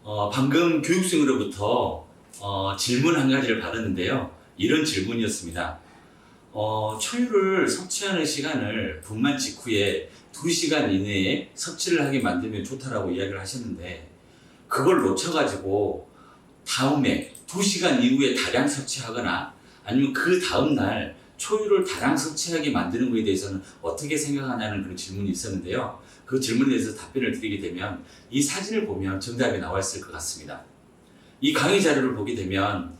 방금 교육생으로부터 질문 한 가지를 받았는데요. 이런 질문이었습니다. 초유를 섭취하는 시간을 분만 직후에 2시간 이내에 섭취를 하게 만들면 좋다라고 이야기를 하셨는데, 그걸 놓쳐가지고 다음에 2시간 이후에 다량 섭취하거나 아니면 그 다음날 초유를 다량 섭취하게 만드는 것에 대해서는 어떻게 생각하냐는 그런 질문이 있었는데요. 그 질문에 대해서 답변을 드리게 되면 이 사진을 보면 정답이 나와 있을 것 같습니다. 이 강의 자료를 보게 되면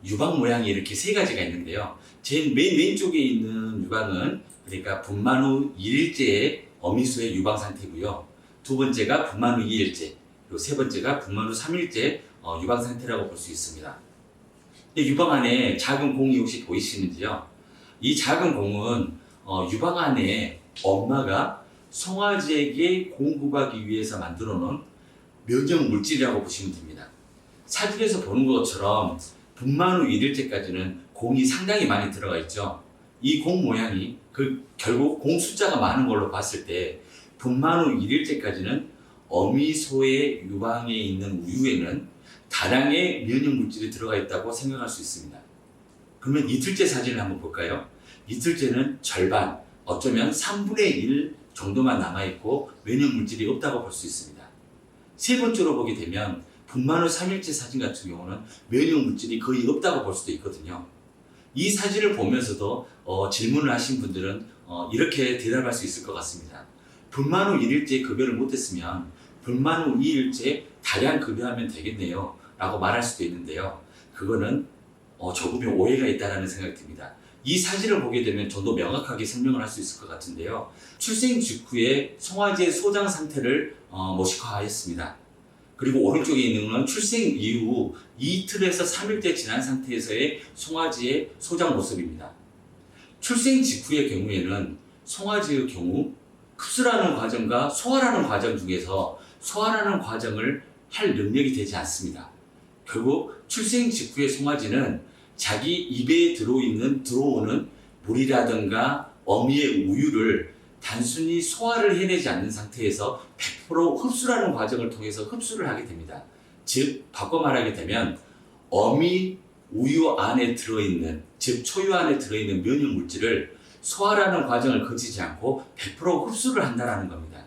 유방 모양이 이렇게 3가지가 있는데요. 제일 맨 왼쪽에 있는 유방은 그러니까 분만 후 1일째의 어미소의 유방 상태고요. 두 번째가 분만 후 2일째, 그리고 세 번째가 분만 후 3일째 유방 상태라고 볼 수 있습니다. 유방 안에 작은 공이 혹시 보이시는지요? 이 작은 공은 유방 안에 엄마가 송아지에게 공급하기 위해서 만들어 놓은 면역 물질이라고 보시면 됩니다. 사진에서 보는 것처럼 분만 후 1일째까지는 공이 상당히 많이 들어가 있죠. 이 공 모양이 결국 공 숫자가 많은 걸로 봤을 때 분만 후 1일째까지는 어미소의 유방에 있는 우유에는 다량의 면역 물질이 들어가 있다고 생각할 수 있습니다. 그러면 이틀째 사진을 한번 볼까요? 이틀째는 절반, 어쩌면 3분의 1 정도만 남아있고 면역 물질이 없다고 볼 수 있습니다. 세 번째로 보게 되면 분만 후 3일째 사진 같은 경우는 면역 물질이 거의 없다고 볼 수도 있거든요. 이 사진을 보면서도 질문을 하신 분들은 이렇게 대답할 수 있을 것 같습니다. 분만 후 1일째 급여를 못했으면 분만 후 2일째 다량 급여하면 되겠네요 라고 말할 수도 있는데요. 그거는 조금의 오해가 있다는 생각이 듭니다. 이 사진을 보게 되면 좀 더 명확하게 설명을 할 수 있을 것 같은데요. 출생 직후에 송아지의 소장 상태를 모식화하였습니다. 그리고 오른쪽에 있는 것은 출생 이후 이틀에서 3일째 지난 상태에서의 송아지의 소장 모습입니다. 출생 직후의 경우에는 송아지의 경우 흡수라는 과정과 소화라는 과정 중에서 소화라는 과정을 할 능력이 되지 않습니다. 결국 출생 직후의 송아지는 자기 입에 들어오는 물이라든가 어미의 우유를 단순히 소화를 해내지 않는 상태에서 100% 흡수라는 과정을 통해서 흡수를 하게 됩니다. 즉 바꿔 말하게 되면 어미 우유 안에 들어있는, 즉 초유 안에 들어있는 면역 물질을 소화라는 과정을 거치지 않고 100% 흡수를 한다는 겁니다.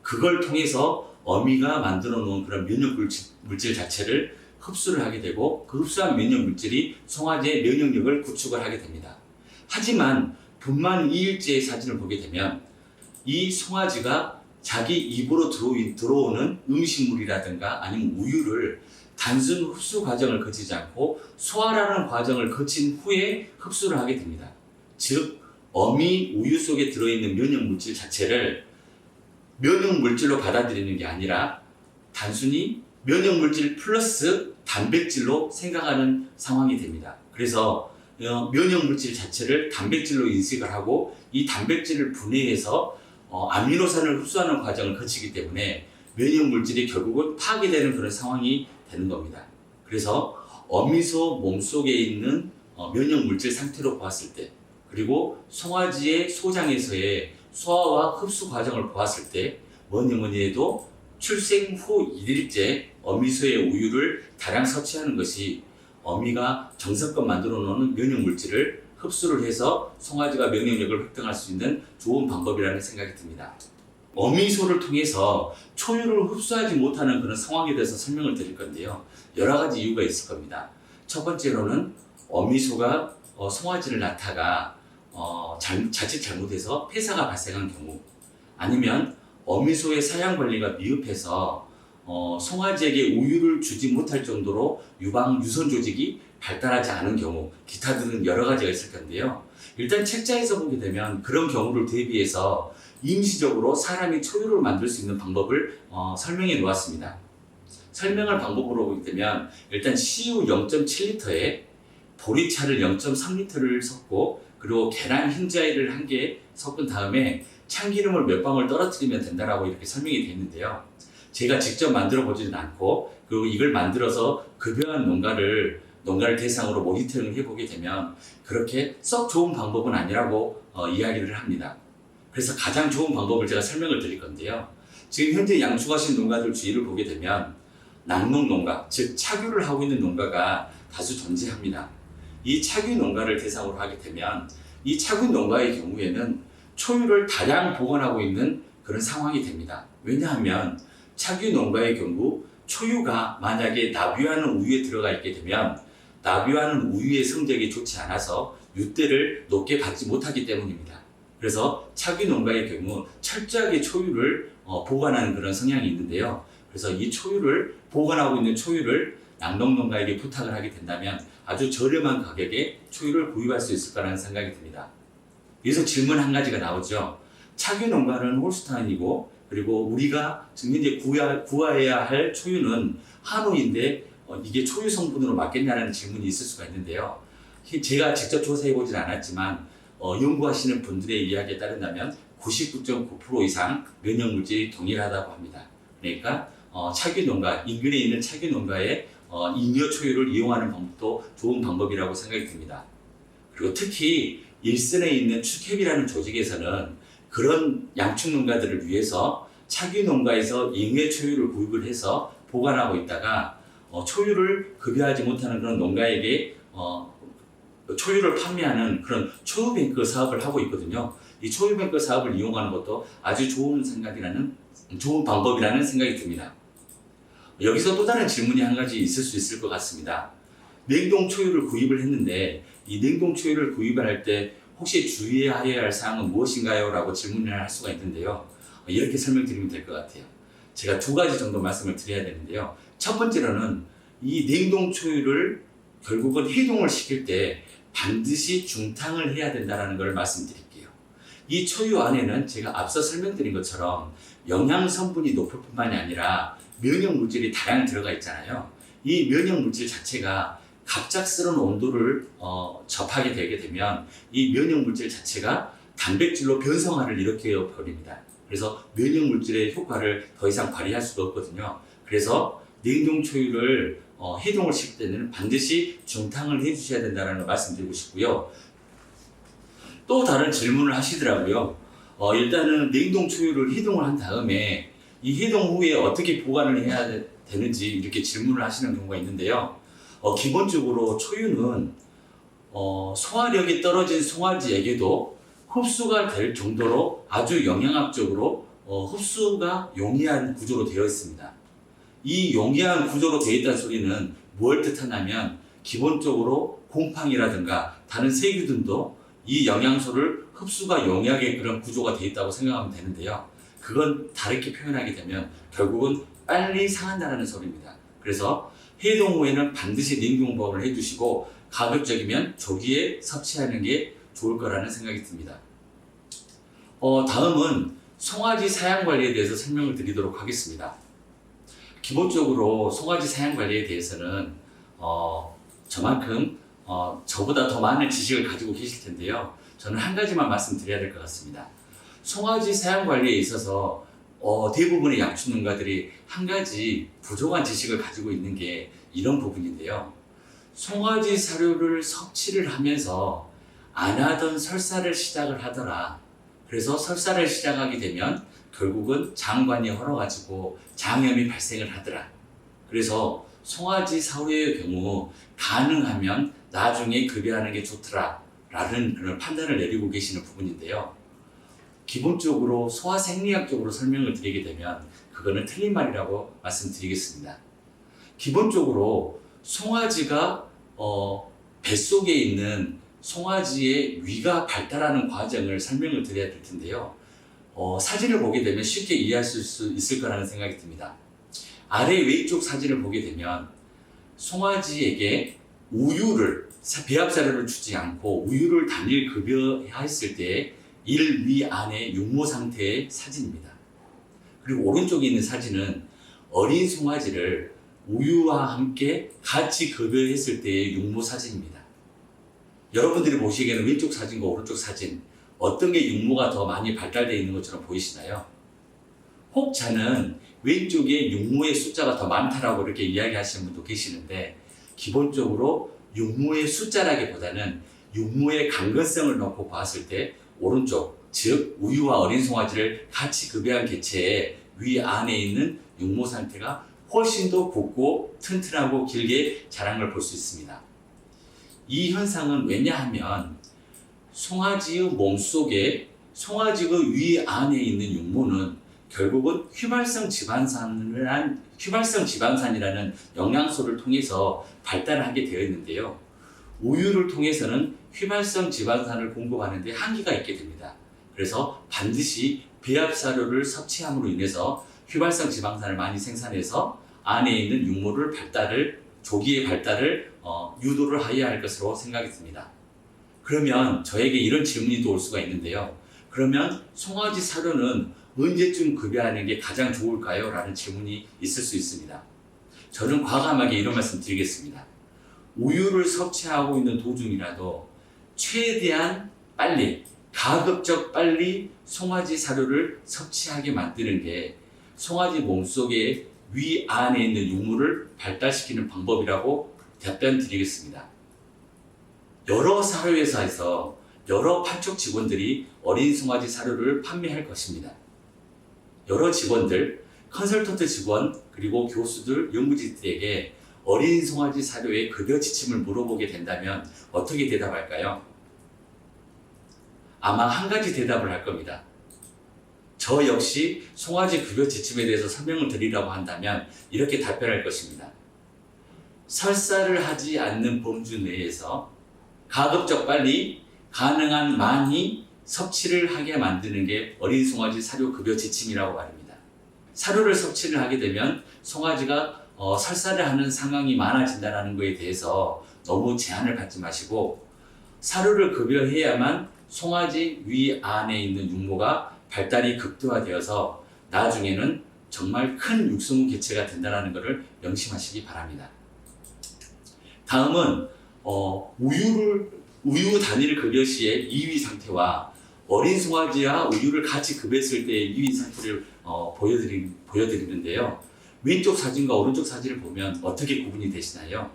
그걸 통해서 어미가 만들어 놓은 그런 면역 물질 자체를 흡수를 하게 되고, 그 흡수한 면역 물질이 송아지의 면역력을 구축을 하게 됩니다. 하지만 분만 2일째의 사진을 보게 되면 이 송아지가 자기 입으로 들어오는 음식물이라든가 아니면 우유를 단순 흡수 과정을 거치지 않고 소화라는 과정을 거친 후에 흡수를 하게 됩니다. 즉 어미 우유 속에 들어있는 면역 물질 자체를 면역 물질로 받아들이는 게 아니라 단순히 면역 물질 플러스 단백질로 생각하는 상황이 됩니다. 그래서 면역 물질 자체를 단백질로 인식을 하고 이 단백질을 분해해서 아미노산을 흡수하는 과정을 거치기 때문에 면역 물질이 결국은 파괴되는 그런 상황이 되는 겁니다. 그래서 어미소 몸속에 있는 면역 물질 상태로 보았을 때, 그리고 송아지의 소장에서의 소화와 흡수 과정을 보았을 때 뭐니 해도 출생 후 1일째 어미소의 우유를 다량 섭취하는 것이 어미가 정성껏 만들어 놓은 면역 물질을 흡수를 해서 송아지가 면역력을 획득할 수 있는 좋은 방법이라는 생각이 듭니다. 어미소를 통해서 초유를 흡수하지 못하는 그런 상황에 대해서 설명을 드릴 건데요. 여러 가지 이유가 있을 겁니다. 첫 번째로는 어미소가 송아지를 낳다가 자칫 잘못해서 폐사가 발생한 경우, 아니면 어미소의 사양 관리가 미흡해서 송아지에게 우유를 주지 못할 정도로 유방 유선 조직이 발달하지 않은 경우, 기타 등은 여러 가지가 있을 건데요. 일단 책자에서 보게 되면 그런 경우를 대비해서 임시적으로 사람이 초유를 만들 수 있는 방법을 설명해 놓았습니다. 설명할 방법으로 보게 되면 일단 CU 0.7리터에 보리차를 0.3리터를 섞고, 그리고 계란 흰자위를 1개 섞은 다음에 참기름을 몇 방울 떨어뜨리면 된다라고 이렇게 설명이 되어 있는데요. 제가 직접 만들어 보지는 않고, 그리고 이걸 만들어서 급여한 농가를 대상으로 모니터링을 해보게 되면 그렇게 썩 좋은 방법은 아니라고 이야기를 합니다. 그래서 가장 좋은 방법을 제가 설명을 드릴 건데요. 지금 현재 양축하신 농가들 주위를 보게 되면 낙농 농가, 즉 착유를 하고 있는 농가가 다수 존재합니다. 이 착유 농가를 대상으로 하게 되면 이 착유 농가의 경우에는 초유를 다량 보관하고 있는 그런 상황이 됩니다. 왜냐하면 착유 농가의 경우 초유가 만약에 나비하는 우유에 들어가 있게 되면 나비하는 우유의 성적이 좋지 않아서 윷대를 높게 받지 못하기 때문입니다. 그래서 착유 농가의 경우 철저하게 초유를 보관하는 그런 성향이 있는데요. 그래서 이 초유를 보관하고 있는 초유를 낙농 농가에게 부탁을 하게 된다면 아주 저렴한 가격에 초유를 구입할 수 있을 거라는 생각이 듭니다. 여기서 질문 한 가지가 나오죠. 착유 농가는 홀스타인이고 그리고 우리가 지금 현재 구하여야 할 초유는 한우인데 이게 초유 성분으로 맞겠냐는 질문이 있을 수가 있는데요. 제가 직접 조사해 보진 않았지만 연구하시는 분들의 이야기에 따른다면 99.9% 이상 면역 물질이 동일하다고 합니다. 그러니까 착유 농가, 인근에 있는 착유 농가의 잉여 초유를 이용하는 방법도 좋은 방법이라고 생각이 듭니다. 그리고 특히 일선에 있는 축협이라는 조직에서는 그런 양축 농가들을 위해서 착유 농가에서 잉여 초유를 구입을 해서 보관하고 있다가 초유를 급여하지 못하는 그런 농가에게 초유를 판매하는 그런 초유뱅크 사업을 하고 있거든요. 이 초유뱅크 사업을 이용하는 것도 아주 좋은 방법이라는 생각이 듭니다. 여기서 또 다른 질문이 한 가지 있을 수 있을 것 같습니다. 냉동 초유를 구입을 했는데 이 냉동 초유를 구입을 할 때 혹시 주의해야 할 사항은 무엇인가요? 라고 질문을 할 수가 있는데요. 이렇게 설명드리면 될 것 같아요. 제가 두 가지 정도 말씀을 드려야 되는데요. 첫 번째로는 이 냉동 초유를 결국은 해동을 시킬 때 반드시 중탕을 해야 된다는 걸 말씀드릴게요. 이 초유 안에는 제가 앞서 설명드린 것처럼 영양 성분이 높을 뿐만이 아니라 면역 물질이 다량 들어가 있잖아요. 이 면역 물질 자체가 갑작스러운 온도를 접하게 되게 되면 이 면역 물질 자체가 단백질로 변성화를 일으켜 버립니다. 그래서 면역 물질의 효과를 더 이상 발휘할 수가 없거든요. 그래서 냉동 초유를 해동을 시킬 때는 반드시 중탕을 해주셔야 된다는 걸 말씀드리고 싶고요. 또 다른 질문을 하시더라고요. 일단은 냉동 초유를 해동을 한 다음에 이 해동 후에 어떻게 보관을 해야 되는지 이렇게 질문을 하시는 경우가 있는데요. 기본적으로 초유는 소화력이 떨어진 송아지에게도 흡수가 될 정도로 아주 영양학적으로 흡수가 용이한 구조로 되어 있습니다. 이 용이한 구조로 되어 있다는 소리는 뭘 뜻하냐면 기본적으로 곰팡이라든가 다른 세균들도 이 영양소를 흡수가 용이하게 그런 구조가 되어 있다고 생각하면 되는데요. 그건 다르게 표현하게 되면 결국은 빨리 상한다는 소리입니다. 그래서 해동 후에는 반드시 냉동보관을 해주시고 가급적이면 조기에 섭취하는 게 좋을 거라는 생각이 듭니다. 다음은 송아지 사양 관리에 대해서 설명을 드리도록 하겠습니다. 기본적으로 송아지 사양 관리에 대해서는 저만큼 저보다 더 많은 지식을 가지고 계실 텐데요. 저는 한 가지만 말씀드려야 될 것 같습니다. 송아지 사양 관리에 있어서 대부분의 양축 농가들이 한 가지 부족한 지식을 가지고 있는 게 이런 부분인데요. 송아지 사료를 섭취를 하면서 안 하던 설사를 시작을 하더라. 그래서 설사를 시작하게 되면 결국은 장관이 헐어가지고 장염이 발생을 하더라. 그래서 송아지 사료의 경우 가능하면 나중에 급여하는 게 좋더라 라는 그런 판단을 내리고 계시는 부분인데요. 기본적으로 소화생리학적으로 설명을 드리게 되면 그거는 틀린 말이라고 말씀드리겠습니다. 기본적으로 송아지가 뱃속에 있는 송아지의 위가 발달하는 과정을 설명을 드려야 될 텐데요. 사진을 보게 되면 쉽게 이해할 수 있을 거라는 생각이 듭니다. 아래 왼쪽 사진을 보게 되면 송아지에게 우유를 배합사료를 주지 않고 우유를 단일 급여했을 때 위 안의 육모 상태의 사진입니다. 그리고 오른쪽에 있는 사진은 어린 송아지를 우유와 함께 같이 급여했을 때의 육모 사진입니다. 여러분들이 보시기에는 왼쪽 사진과 오른쪽 사진 어떤 게 육모가 더 많이 발달되어 있는 것처럼 보이시나요? 혹자는 왼쪽에 육모의 숫자가 더 많다라고 이렇게 이야기하시는 분도 계시는데 기본적으로 육모의 숫자라기보다는 육모의 강건성을 놓고 봤을 때 오른쪽, 즉 우유와 어린 송아지를 같이 급여한 개체의 위 안에 있는 육모 상태가 훨씬 더 굵고 튼튼하고 길게 자란 걸 볼 수 있습니다. 이 현상은 왜냐하면 송아지의 몸속에 송아지의 위 안에 있는 육모는 결국은 휘발성 지방산이라는 영양소를 통해서 발달을 하게 되어 있는데요. 우유를 통해서는 휘발성 지방산을 공급하는 데 한계가 있게 됩니다. 그래서 반드시 배합 사료를 섭취함으로 인해서 휘발성 지방산을 많이 생산해서 안에 있는 육모를 조기의 발달을 유도를 하여야 할 것으로 생각이 듭니다. 그러면 저에게 이런 질문이 또 올 수가 있는데요. 그러면 송아지 사료는 언제쯤 급여하는 게 가장 좋을까요? 라는 질문이 있을 수 있습니다. 저는 과감하게 이런 말씀 드리겠습니다. 우유를 섭취하고 있는 도중이라도 최대한 빨리, 가급적 빨리 송아지 사료를 섭취하게 만드는 게 송아지 몸속에 위 안에 있는 육모를 발달시키는 방법이라고 답변 드리겠습니다. 여러 사료회사에서 여러 판촉 직원들이 어린 송아지 사료를 판매할 것입니다. 여러 직원들, 컨설턴트 직원, 그리고 교수들, 연구진들에게 어린 송아지 사료의 급여 지침을 물어보게 된다면 어떻게 대답할까요? 아마 한 가지 대답을 할 겁니다. 저 역시 송아지 급여 지침에 대해서 설명을 드리라고 한다면 이렇게 답변할 것입니다. 설사를 하지 않는 범주 내에서 가급적 빨리 가능한 많이 섭취를 하게 만드는 게 어린 송아지 사료 급여 지침이라고 말입니다. 사료를 섭취를 하게 되면 송아지가 설사를 하는 상황이 많아진다는 것에 대해서 너무 제한을 갖지 마시고 사료를 급여해야만 송아지 위 안에 있는 육모가 발달이 극대화되어서 나중에는 정말 큰 육성우 개체가 된다는 것을 명심하시기 바랍니다. 다음은 우유 단일 급여 시의 이위 상태와 어린 송아지와 우유를 같이 급여했을 때의 이위 상태를 보여드리는데요. 왼쪽 사진과 오른쪽 사진을 보면 어떻게 구분이 되시나요?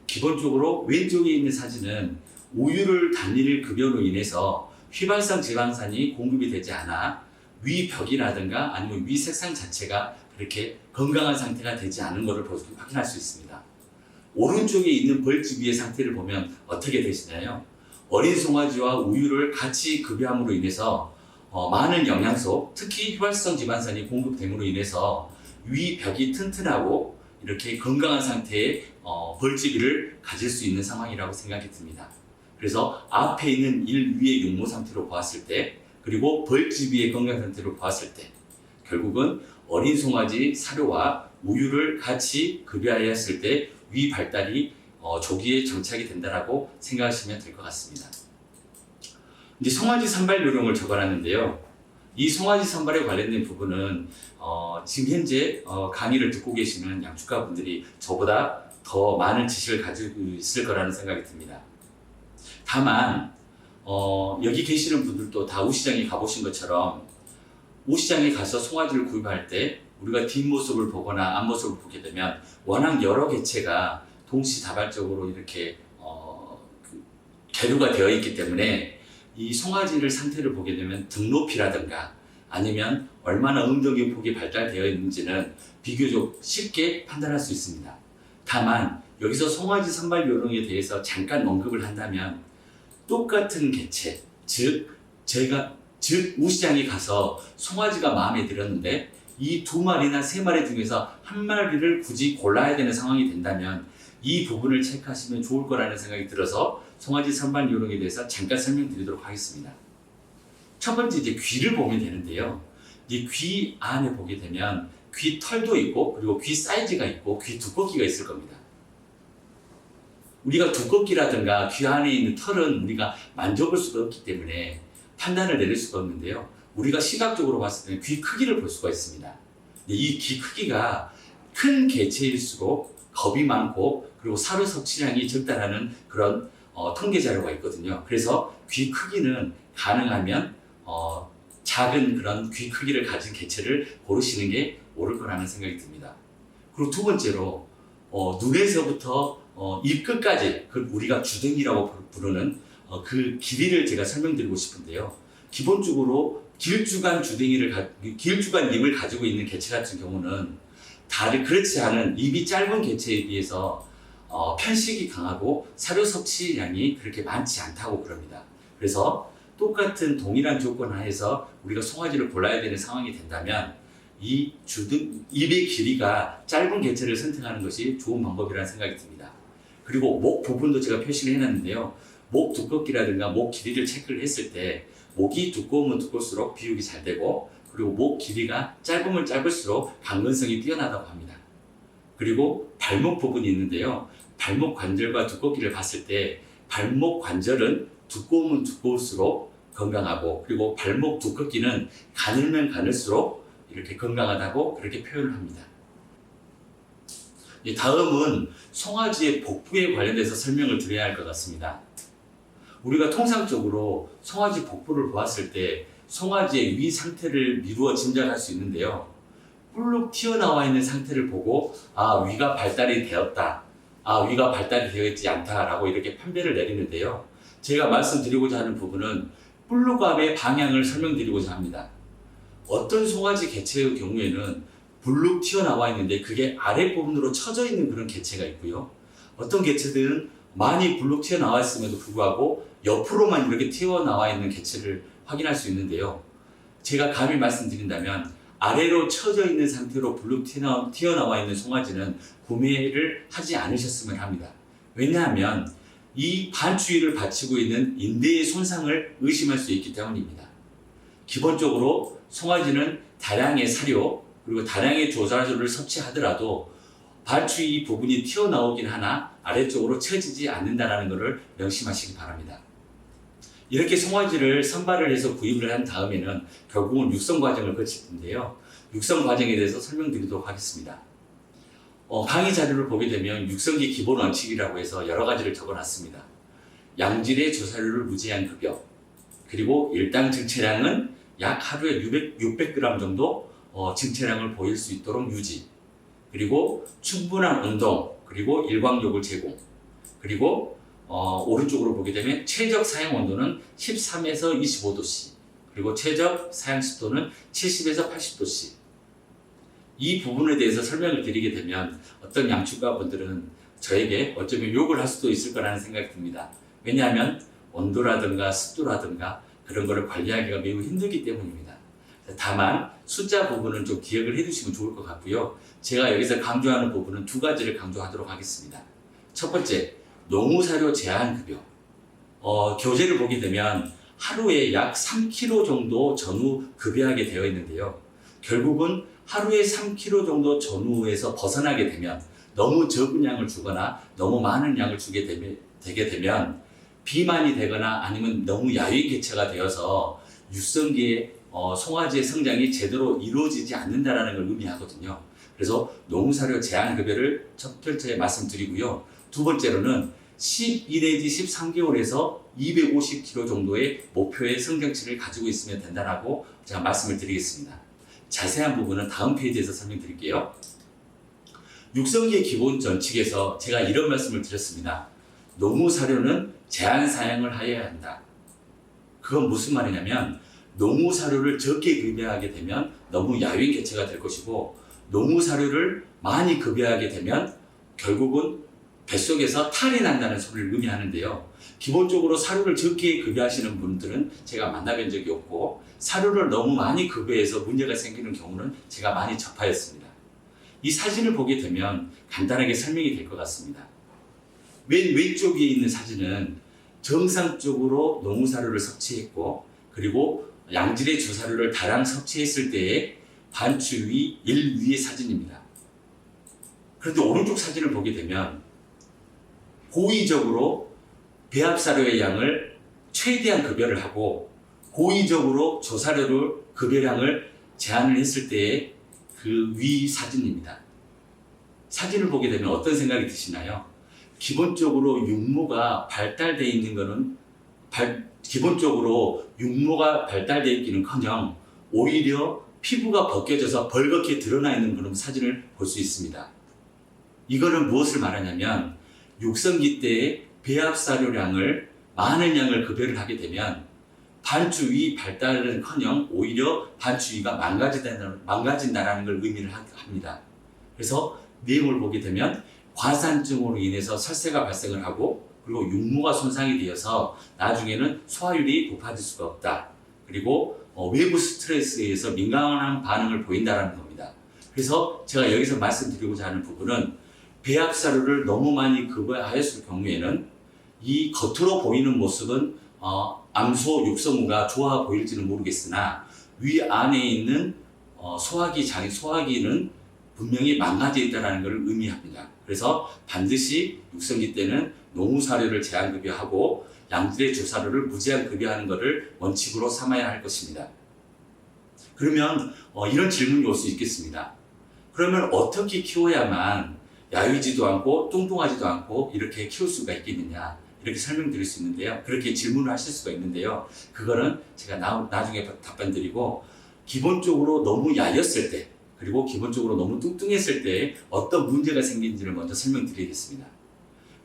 기본적으로 왼쪽에 있는 사진은 우유를 단일 급여로 인해서 휘발성 지방산이 공급이 되지 않아 위 벽이라든가 아니면 위 색상 자체가 그렇게 건강한 상태가 되지 않은 것을 확인할 수 있습니다. 오른쪽에 있는 벌집 위의 상태를 보면 어떻게 되시나요? 어린 송아지와 우유를 같이 급여함으로 인해서 많은 영양소, 특히 휘발성 지방산이 공급됨으로 인해서 위 벽이 튼튼하고 이렇게 건강한 상태의 벌집이를 가질 수 있는 상황이라고 생각이 듭니다. 그래서 앞에 있는 1위의 육모 상태로 보았을 때 그리고 벌집이의 건강 상태로 보았을 때 결국은 어린 송아지 사료와 우유를 같이 급여하였을 때 위 발달이 조기에 정착이 된다라고 생각하시면 될 것 같습니다. 이제 송아지 산발 요령을 적어놨는데요. 이 송아지 산발에 관련된 부분은 지금 현재 강의를 듣고 계시는 양축가분들이 저보다 더 많은 지식을 가지고 있을 거라는 생각이 듭니다. 다만 여기 계시는 분들도 다 우시장에 가보신 것처럼 우시장에 가서 송아지를 구입할 때 우리가 뒷모습을 보거나 앞모습을 보게 되면 워낙 여러 개체가 동시다발적으로 이렇게 계류가 되어 있기 때문에 이 송아지를 상태를 보게 되면 등높이라든가 아니면 얼마나 음정의 폭이 발달되어 있는지는 비교적 쉽게 판단할 수 있습니다. 다만 여기서 송아지 산발 요령에 대해서 잠깐 언급을 한다면 똑같은 개체, 즉 우시장에 가서 송아지가 마음에 들었는데 이 2마리나 3마리 중에서 한 마리를 굳이 골라야 되는 상황이 된다면 이 부분을 체크하시면 좋을 거라는 생각이 들어서 송아지 산발 요령에 대해서 잠깐 설명드리도록 하겠습니다. 첫 번째 이제 귀를 보면 되는데요. 이 귀 안에 보게 되면 귀 털도 있고 그리고 귀 사이즈가 있고 귀 두껍기가 있을 겁니다. 우리가 두껍기라든가 귀 안에 있는 털은 우리가 만져볼 수가 없기 때문에 판단을 내릴 수가 없는데요. 우리가 시각적으로 봤을 때는 귀 크기를 볼 수가 있습니다. 이 귀 크기가 큰 개체일수록 겁이 많고 그리고 사료 섭취량이 적다라는 그런 통계 자료가 있거든요. 그래서 귀 크기는 가능하면 작은 그런 귀 크기를 가진 개체를 고르시는 게 옳을 거라는 생각이 듭니다. 그리고 두 번째로 눈에서부터 입 끝까지 우리가 주둥이라고 부르는 그 길이를 제가 설명드리고 싶은데요. 기본적으로 길쭉한 입을 가지고 있는 개체 같은 경우는 그렇지 않은 입이 짧은 개체에 비해서 편식이 강하고 사료 섭취량이 그렇게 많지 않다고 그럽니다. 그래서 똑같은 동일한 조건 하에서 우리가 송아지를 골라야 되는 상황이 된다면 이 입의 길이가 짧은 개체를 선택하는 것이 좋은 방법이라는 생각이 듭니다. 그리고 목 부분도 제가 표시를 해놨는데요. 목 두껍기라든가 목 길이를 체크를 했을 때 목이 두꺼우면 두꺼울수록 비육이 잘 되고, 그리고 목 길이가 짧으면 짧을수록 강건성이 뛰어나다고 합니다. 그리고 발목 부분이 있는데요. 발목 관절과 두껍기를 봤을 때 발목 관절은 두꺼우면 두꺼울수록 건강하고, 그리고 발목 두껍기는 가늘면 가늘수록 이렇게 건강하다고 그렇게 표현을 합니다. 다음은 송아지의 복부에 관련돼서 설명을 드려야 할 것 같습니다. 우리가 통상적으로 송아지 복부를 보았을 때 송아지의 위 상태를 미루어 짐작할 수 있는데요. 뿔룩 튀어나와 있는 상태를 보고 위가 발달이 되었다, 위가 발달이 되어 있지 않다라고 이렇게 판별을 내리는데요. 제가 말씀드리고자 하는 부분은 뿔룩감의 방향을 설명드리고자 합니다. 어떤 송아지 개체의 경우에는 불룩 튀어나와 있는데 그게 아랫부분으로 처져 있는 그런 개체가 있고요. 어떤 개체들은 많이 불룩 튀어나와 있음에도 불구하고 옆으로만 이렇게 튀어나와 있는 개체를 확인할 수 있는데요. 제가 감히 말씀드린다면 아래로 처져 있는 상태로 불룩 튀어나와 있는 송아지는 구매를 하지 않으셨으면 합니다. 왜냐하면 이 반추위를 받치고 있는 인대의 손상을 의심할 수 있기 때문입니다. 기본적으로 송아지는 다량의 사료 그리고 다량의 조사료를 섭취하더라도 반추위 부분이 튀어나오긴 하나 아래쪽으로 처지지 않는다는 것을 명심하시기 바랍니다. 이렇게 송아지를 선발을 해서 구입을 한 다음에는 결국은 육성 과정을 거칠 텐데요. 육성 과정에 대해서 설명드리도록 하겠습니다. 강의 자료를 보게 되면 육성기 기본 원칙이라고 해서 여러 가지를 적어놨습니다. 양질의 조사료를 무제한 급여, 그리고 일당 증체량은 약 하루에 600g 정도 증체량을 보일 수 있도록 유지, 그리고 충분한 운동, 그리고 일광욕을 제공, 그리고 오른쪽으로 보게 되면 최적 사용 온도는 13에서 25도씨, 그리고 최적 사용 습도는 70에서 80도씨. 이 부분에 대해서 설명을 드리게 되면 어떤 양축가분들은 저에게 어쩌면 욕을 할 수도 있을 거라는 생각이 듭니다. 왜냐하면 온도라든가 습도라든가 그런 거를 관리하기가 매우 힘들기 때문입니다. 다만 숫자 부분은 좀 기억을 해두시면 좋을 것 같고요. 제가 여기서 강조하는 부분은 두 가지를 강조하도록 하겠습니다. 첫 번째, 농우사료 제한급여. 교재를 보게 되면 하루에 약 3kg 정도 전후 급여하게 되어 있는데요. 결국은 하루에 3kg 정도 전후에서 벗어나게 되면 너무 적은 양을 주거나 너무 많은 양을 되게 되면 비만이 되거나 아니면 너무 야위 개체가 되어서 육성기에 송아지의 성장이 제대로 이루어지지 않는다는 걸 의미하거든요. 그래서 농사료 제한급여를 첫 번째 말씀드리고요. 두 번째로는 12 내지 13개월에서 250kg 정도의 목표의 성장치를 가지고 있으면 된다고 제가 말씀을 드리겠습니다. 자세한 부분은 다음 페이지에서 설명드릴게요. 육성기의 기본 원칙에서 제가 이런 말씀을 드렸습니다. 농우사료는 제한 사용을 하여야 한다. 그건 무슨 말이냐면 농우사료를 적게 급여하게 되면 너무 야윈 개체가 될 것이고, 농우사료를 많이 급여하게 되면 결국은 뱃속에서 탈이 난다는 소리를 의미하는데요. 기본적으로 사료를 적게 급여하시는 분들은 제가 만나본 적이 없고, 사료를 너무 많이 급여해서 문제가 생기는 경우는 제가 많이 접하였습니다. 이 사진을 보게 되면 간단하게 설명이 될 것 같습니다. 맨 왼쪽에 있는 사진은 정상적으로 농우사료를 섭취했고, 그리고 양질의 주사료를 다량 섭취했을 때의 반추위 1위의 사진입니다. 그런데 오른쪽 사진을 보게 되면 고의적으로 배합사료의 양을 최대한 급여를 하고 고의적으로 조사료를 급여량을 제한을 했을 때의 그 위 사진입니다. 사진을 보게 되면 어떤 생각이 드시나요? 기본적으로 육모가 발달되어 있는 것은 기본적으로 육모가 발달되어 있기는커녕 오히려 피부가 벗겨져서 벌겋게 드러나 있는 그런 사진을 볼 수 있습니다. 이거는 무엇을 말하냐면 육성기 때의 배합사료량을 많은 양을 급여를 하게 되면 반추위 발달은커녕 오히려 반추위가 망가진다는 걸 의미를 합니다. 그래서 내용을 보게 되면 과산증으로 인해서 설사가 발생을 하고 그리고 육모가 손상이 되어서 나중에는 소화율이 높아질 수가 없다. 그리고 외부 스트레스에 의해서 민감한 반응을 보인다는 겁니다. 그래서 제가 여기서 말씀드리고자 하는 부분은 배합사료를 너무 많이 급여하였을 경우에는 이 겉으로 보이는 모습은 암소 육성무가 좋아 보일지는 모르겠으나 위 안에 있는 소화기는 분명히 망가져 있다는 것을 의미합니다. 그래서 반드시 육성기 때는 농후사료를 제한급여하고 양질의 주사료를 무제한 급여하는 것을 원칙으로 삼아야 할 것입니다. 그러면 이런 질문이 올 수 있겠습니다. 그러면 어떻게 키워야만 야위지도 않고 뚱뚱하지도 않고 이렇게 키울 수가 있겠느냐, 이렇게 설명드릴 수 있는데요. 그렇게 질문을 하실 수가 있는데요. 그거는 제가 나중에 답변 드리고, 기본적으로 너무 야였을 때 그리고 기본적으로 너무 뚱뚱했을 때 어떤 문제가 생기는지를 먼저 설명드리겠습니다.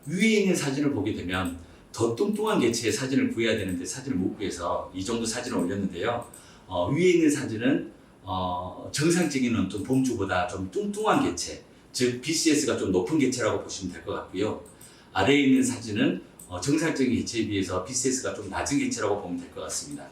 위에 있는 사진을 보게 되면 더 뚱뚱한 개체의 사진을 구해야 되는데 사진을 못 구해서 이 정도 사진을 올렸는데요. 위에 있는 사진은 정상적인 어떤 봄주보다 좀 뚱뚱한 개체, 즉 BCS가 좀 높은 개체라고 보시면 될 것 같고요. 아래에 있는 사진은 정상적인 개체에 비해서 BCS가 좀 낮은 개체라고 보면 될 것 같습니다.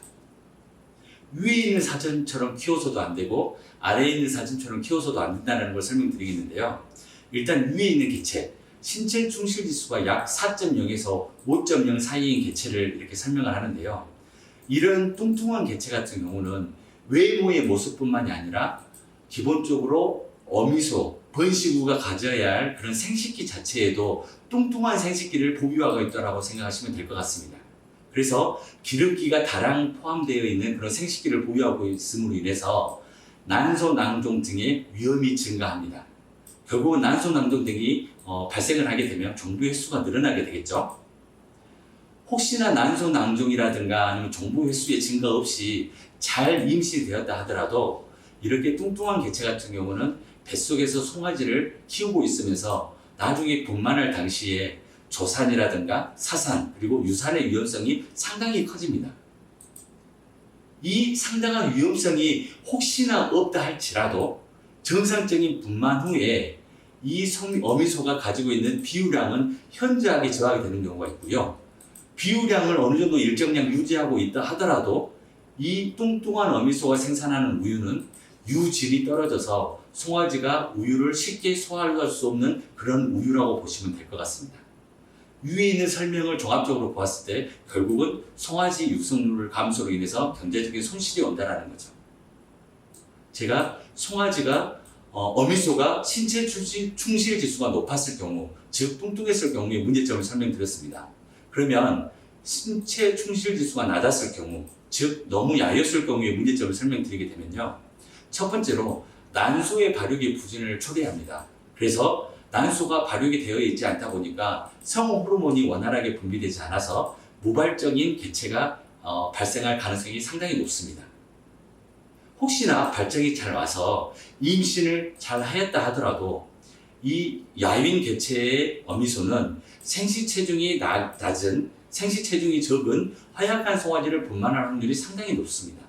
위에 있는 사진처럼 키워서도 안 되고 아래에 있는 사진처럼 키워서도 안 된다는 걸 설명드리겠는데요. 일단 위에 있는 개체, 신체 충실 지수가 약 4.0에서 5.0 사이인 개체를 이렇게 설명을 하는데요. 이런 뚱뚱한 개체 같은 경우는 외모의 모습뿐만이 아니라 기본적으로 어미소, 번식우가 가져야 할 그런 생식기 자체에도 뚱뚱한 생식기를 보유하고 있다고 생각하시면 될 것 같습니다. 그래서 기름기가 다량 포함되어 있는 그런 생식기를 보유하고 있음으로 인해서 난소낭종 등의 위험이 증가합니다. 결국은 난소낭종 등이 발생을 하게 되면 정부 횟수가 늘어나게 되겠죠. 혹시나 난소낭종이라든가 아니면 정부 횟수의 증가 없이 잘 임신되었다 하더라도 이렇게 뚱뚱한 개체 같은 경우는 뱃속에서 송아지를 키우고 있으면서 나중에 분만할 당시에 조산이라든가 사산 그리고 유산의 위험성이 상당히 커집니다. 이 상당한 위험성이 혹시나 없다 할지라도 정상적인 분만 후에 이 어미소가 가지고 있는 비유량은 현저하게 저하게 되는 경우가 있고요. 비유량을 어느 정도 일정량 유지하고 있다 하더라도 이 뚱뚱한 어미소가 생산하는 우유는 유질이 떨어져서 송아지가 우유를 쉽게 소화할 수 없는 그런 우유라고 보시면 될 것 같습니다. 위에 있는 설명을 종합적으로 보았을 때 결국은 송아지 육성률 감소로 인해서 경제적인 손실이 온다는 거죠. 제가 송아지가 어미소가 신체 충실 지수가 높았을 경우, 즉 뚱뚱했을 경우의 문제점을 설명드렸습니다. 그러면 신체 충실 지수가 낮았을 경우, 즉 너무 야였을 경우의 문제점을 설명드리게 되면요. 첫 번째로 난소의 발육의 부진을 초래합니다. 그래서 난소가 발육이 되어 있지 않다 보니까 성호 호르몬이 원활하게 분비되지 않아서 무발적인 개체가 발생할 가능성이 상당히 높습니다. 혹시나 발정이 잘 와서 임신을 잘 하였다 하더라도 이 야윈 개체의 어미소는 생시체중이 낮은, 생시체중이 적은 허약한 송아지를 분만할 확률이 상당히 높습니다.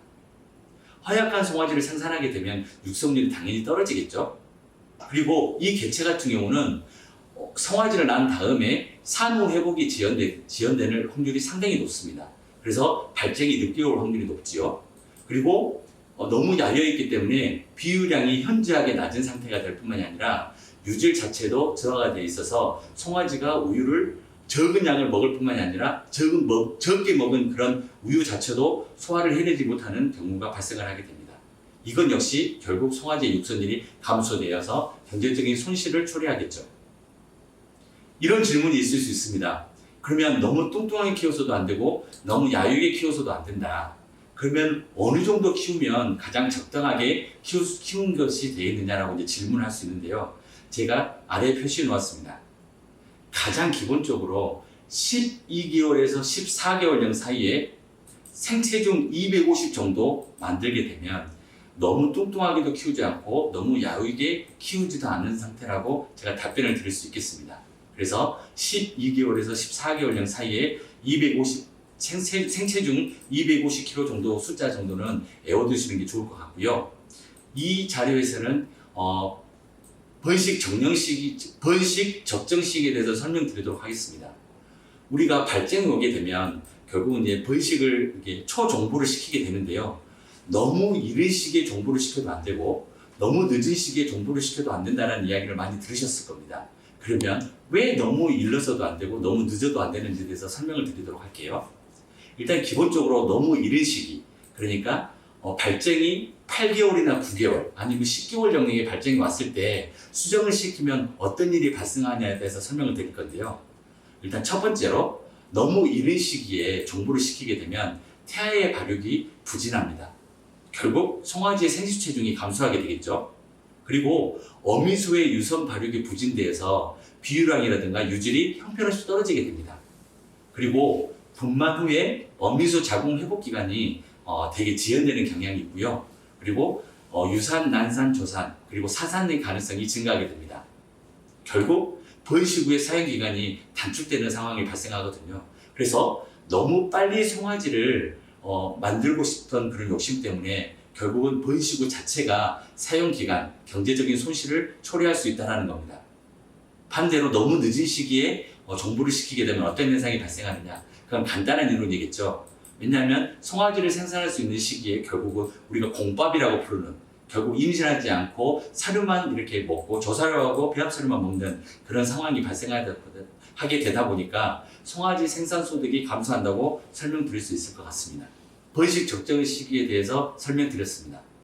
허약한 송아지를 생산하게 되면 육성률이 당연히 떨어지겠죠. 그리고 이 개체 같은 경우는 송아지를 낳은 다음에 산후 회복이 지연되는 확률이 상당히 높습니다. 그래서 발정이 늦게 올 확률이 높지요. 그리고 너무 야여있기 때문에 비유량이 현저하게 낮은 상태가 될 뿐만이 아니라 유질 자체도 저하가 되어 있어서 송아지가 우유를 적은 양을 먹을 뿐만이 아니라 적게 먹은 그런 우유 자체도 소화를 해내지 못하는 경우가 발생을 하게 됩니다. 이건 역시 결국 송아지의 육성률이 감소되어서 경제적인 손실을 초래하겠죠. 이런 질문이 있을 수 있습니다. 그러면 너무 뚱뚱하게 키워서도 안 되고 너무 야유게 키워서도 안 된다. 그러면 어느 정도 키우면 가장 적당하게 키운 것이 되겠느냐라고 이제 질문을 할 수 있는데요. 제가 아래에 표시해 놓았습니다. 가장 기본적으로 12개월에서 14개월령 사이에 생체중 250 정도 만들게 되면 너무 뚱뚱하게도 키우지 않고 너무 야위게 키우지도 않는 상태라고 제가 답변을 드릴 수 있겠습니다. 그래서 12개월에서 14개월령 사이에 250 생체중 250kg 정도 숫자 정도는 애워두시는 게 좋을 것 같고요. 이 자료에서는 번식 적정 시기에 대해서 설명드리도록 하겠습니다. 우리가 발정이 오게 되면 결국은 이제 번식을 이렇게 초종부를 시키게 되는데요. 너무 이른 시기에 종부를 시켜도 안 되고 너무 늦은 시기에 종부를 시켜도 안 된다는 이야기를 많이 들으셨을 겁니다. 그러면 왜 너무 일러서도 안 되고 너무 늦어도 안 되는지에 대해서 설명을 드리도록 할게요. 일단 기본적으로 너무 이른 시기, 그러니까 발정이 8개월이나 9개월 아니면 10개월 정도의 발정이 왔을 때 수정을 시키면 어떤 일이 발생하냐에 대해서 설명을 드릴 건데요. 일단 첫 번째로 너무 이른 시기에 종부를 시키게 되면 태아의 발육이 부진합니다. 결국 송아지의 생수 체중이 감소하게 되겠죠. 그리고 어미수의 유선 발육이 부진돼서 비유량이라든가 유질이 형편없이 떨어지게 됩니다. 그리고 분만 후에 어미수 자궁 회복 기간이 되게 지연되는 경향이 있고요. 그리고 유산, 난산, 조산, 그리고 사산의 가능성이 증가하게 됩니다. 결국 번식 후에 사용 기간이 단축되는 상황이 발생하거든요. 그래서 너무 빨리 송아지를 만들고 싶던 그런 욕심 때문에 결국은 번식 후 자체가 사용 기간, 경제적인 손실을 초래할 수 있다는 겁니다. 반대로 너무 늦은 시기에 종부를 시키게 되면 어떤 현상이 발생하느냐? 그건 간단한 이론이겠죠. 왜냐하면 송아지를 생산할 수 있는 시기에 결국은 우리가 공밥이라고 부르는, 결국 임신하지 않고 사료만 이렇게 먹고 저사료하고 배합사료만 먹는 그런 상황이 발생하게 되다 보니까 송아지 생산 소득이 감소한다고 설명드릴 수 있을 것 같습니다. 번식 적정 시기에 대해서 설명드렸습니다.